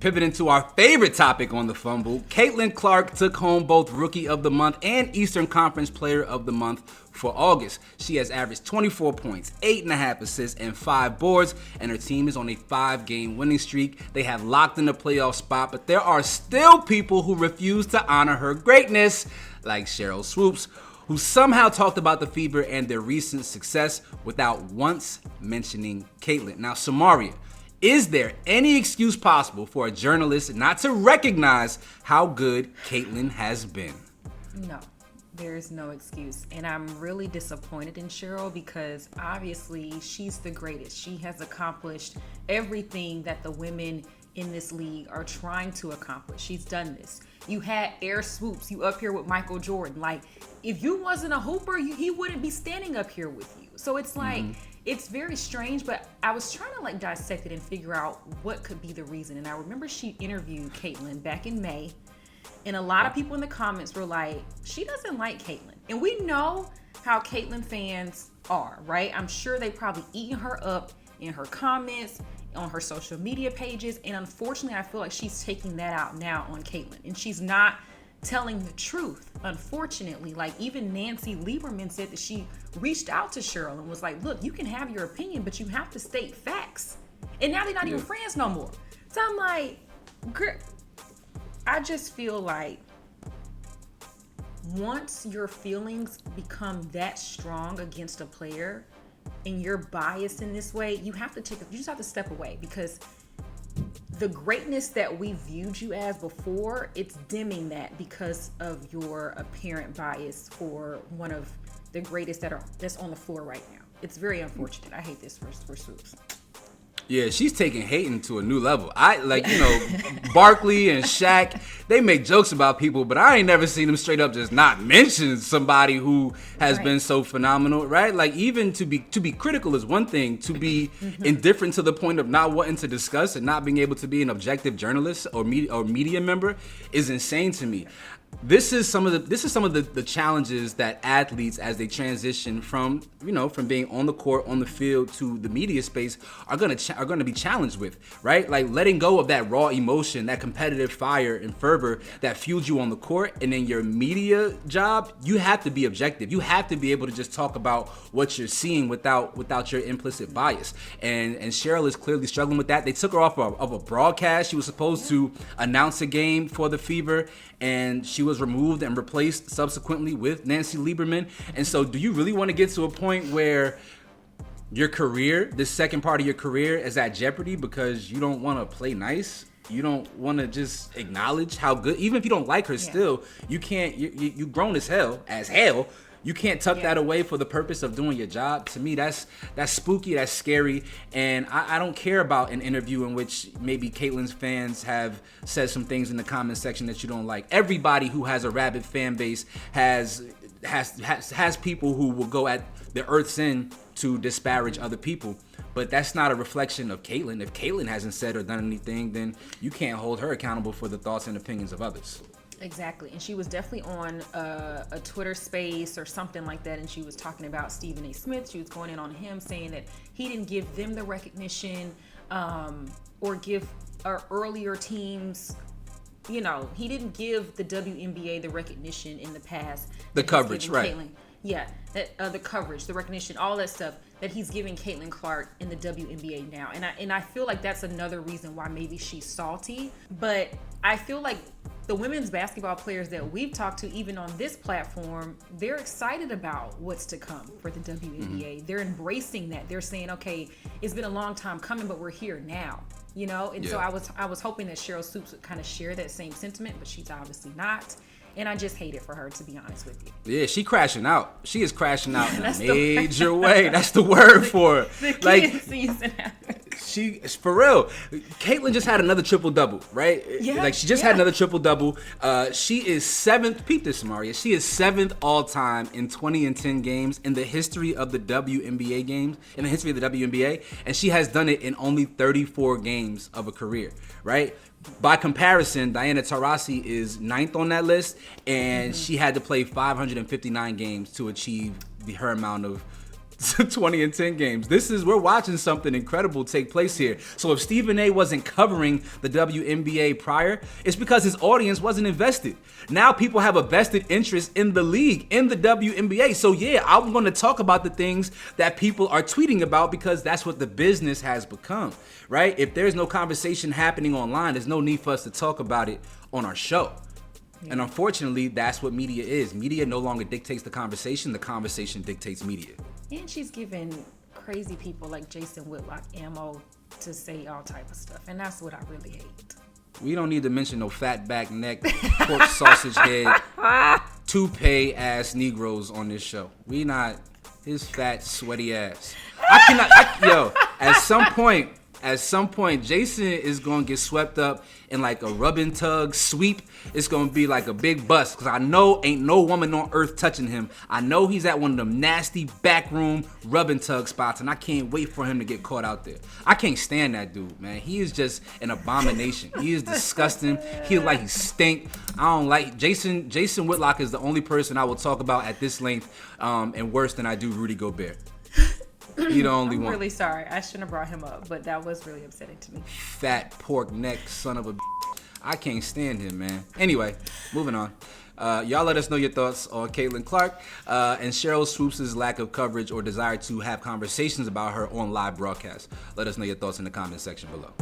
Pivoting to our favorite topic on the Fumble, Caitlin Clark took home both Rookie of the Month and Eastern Conference Player of the Month for August. She has averaged 24 points, 8.5 assists, and 5 boards, and her team is on a 5-game winning streak. They have locked in the playoff spot, but there are still people who refuse to honor her greatness, like Sheryl Swoopes, who somehow talked about the Fever and their recent success without once mentioning Caitlin. Now, Samaria, is there any excuse possible for a journalist not to recognize how good Caitlin has been? No, there's no excuse. And I'm really disappointed in Sheryl because obviously she's the greatest. She has accomplished everything that the women in this league are trying to accomplish. She's done this. You had Air Swoopes, you up here with Michael Jordan. Like, if you wasn't a hooper, he wouldn't be standing up here with you. So it's like, it's very strange, but I was trying to like dissect it and figure out what could be the reason. And I remember she interviewed Caitlin back in May, and a lot of people in the comments were like, she doesn't like Caitlin. And we know how Caitlin fans are, right? I'm sure they probably eating her up in her comments, on her social media pages, and unfortunately I feel like she's taking that out now on Caitlin, and she's not telling the truth, unfortunately. Like, even Nancy Lieberman said that she reached out to Sheryl and was like, look, you can have your opinion, but you have to state facts. And now they're not even friends no more. So I'm like, I just feel like once your feelings become that strong against a player and you're biased in this way, you just have to step away, because the greatness that we viewed you as before, it's dimming that because of your apparent bias for one of the greatest that's on the floor right now. It's very unfortunate. I hate this for Swoopes. Yeah, she's taking hating to a new level. Barkley and Shaq, they make jokes about people, but I ain't never seen them straight up just not mention somebody who has been so phenomenal, right? Like, even to be critical is one thing. To be indifferent to the point of not wanting to discuss and not being able to be an objective journalist or media member is insane to me. This is some of the challenges that athletes, as they transition from being on the court, on the field, to the media space, are gonna be challenged with, right? Like, letting go of that raw emotion, that competitive fire and fervor that fuels you on the court, and in your media job, you have to be objective. You have to be able to just talk about what you're seeing without your implicit bias. And Sheryl is clearly struggling with that. They took her off of a broadcast. She was supposed to announce a game for the Fever, and she was removed and replaced subsequently with Nancy Lieberman. And so, do you really want to get to a point where your career, this second part of your career, is at jeopardy because you don't want to play nice? You don't want to just acknowledge how good, even if you don't like her, still, you can't, you grown as hell. You can't tuck that away for the purpose of doing your job. To me, that's spooky, that's scary, and I don't care about an interview in which maybe Caitlin's fans have said some things in the comment section that you don't like. Everybody who has a rabid fan base has people who will go at the earth's end to disparage other people. But that's not a reflection of Caitlin. If Caitlin hasn't said or done anything, then you can't hold her accountable for the thoughts and opinions of others. Exactly. And she was definitely on a Twitter space or something like that, and she was talking about Stephen A. Smith. She was going in on him, saying that he didn't give them the recognition or give our earlier teams, he didn't give the WNBA the recognition in the past. The coverage, right. Caitlin. Yeah, the coverage, the recognition, all that stuff that he's giving Caitlin Clark in the WNBA now. And I feel like that's another reason why maybe she's salty. But I feel like the women's basketball players that we've talked to, even on this platform, they're excited about what's to come for the WNBA. They're embracing that. They're saying, okay, it's been a long time coming, but we're here now. So I was hoping that Sheryl Swoopes would kind of share that same sentiment, but she's obviously not. And I just hate it for her, to be honest with you. Yeah, she crashing out. She is crashing out in a major way. That's the word for her. The season happened. She, for real, Caitlin just had another triple-double, right? Yeah. Like, she just had another triple-double. She is 7th, peep this, Samaria. She is 7th all-time in 20 and 10 games in the history of the WNBA games, in the history of the WNBA. And she has done it in only 34 games of a career, right? By comparison, Diana Taurasi is 9th on that list, and she had to play 559 games to achieve her amount of 20 and 10 games. We're watching something incredible take place here. So if Stephen A wasn't covering the WNBA prior, it's because his audience wasn't invested. Now people have a vested interest in the league, in the WNBA. So yeah, I'm going to talk about the things that people are tweeting about because that's what the business has become, right? If there's no conversation happening online, there's no need for us to talk about it on our show. And unfortunately, that's what media is. Media no longer dictates the conversation dictates media. And she's giving crazy people like Jason Whitlock ammo to say all type of stuff. And that's what I really hate. We don't need to mention no fat back neck, pork sausage head, toupee ass Negroes on this show. We not his fat, sweaty ass. At some point, Jason is going to get swept up in like a rub and tug sweep. It's going to be like a big bust because I know ain't no woman on earth touching him. I know he's at one of them nasty backroom rub and tug spots, and I can't wait for him to get caught out there. I can't stand that dude, man. He is just an abomination. He is disgusting. He stink. I don't like Jason Whitlock is the only person I will talk about at this length and worse than I do Rudy Gobert. He the only one. I'm really sorry. I shouldn't have brought him up, but that was really upsetting to me. Fat pork neck son of a I can't stand him, man. Anyway, moving on. Y'all let us know your thoughts on Caitlin Clark and Sheryl Swoopes' lack of coverage or desire to have conversations about her on live broadcasts. Let us know your thoughts in the comment section below.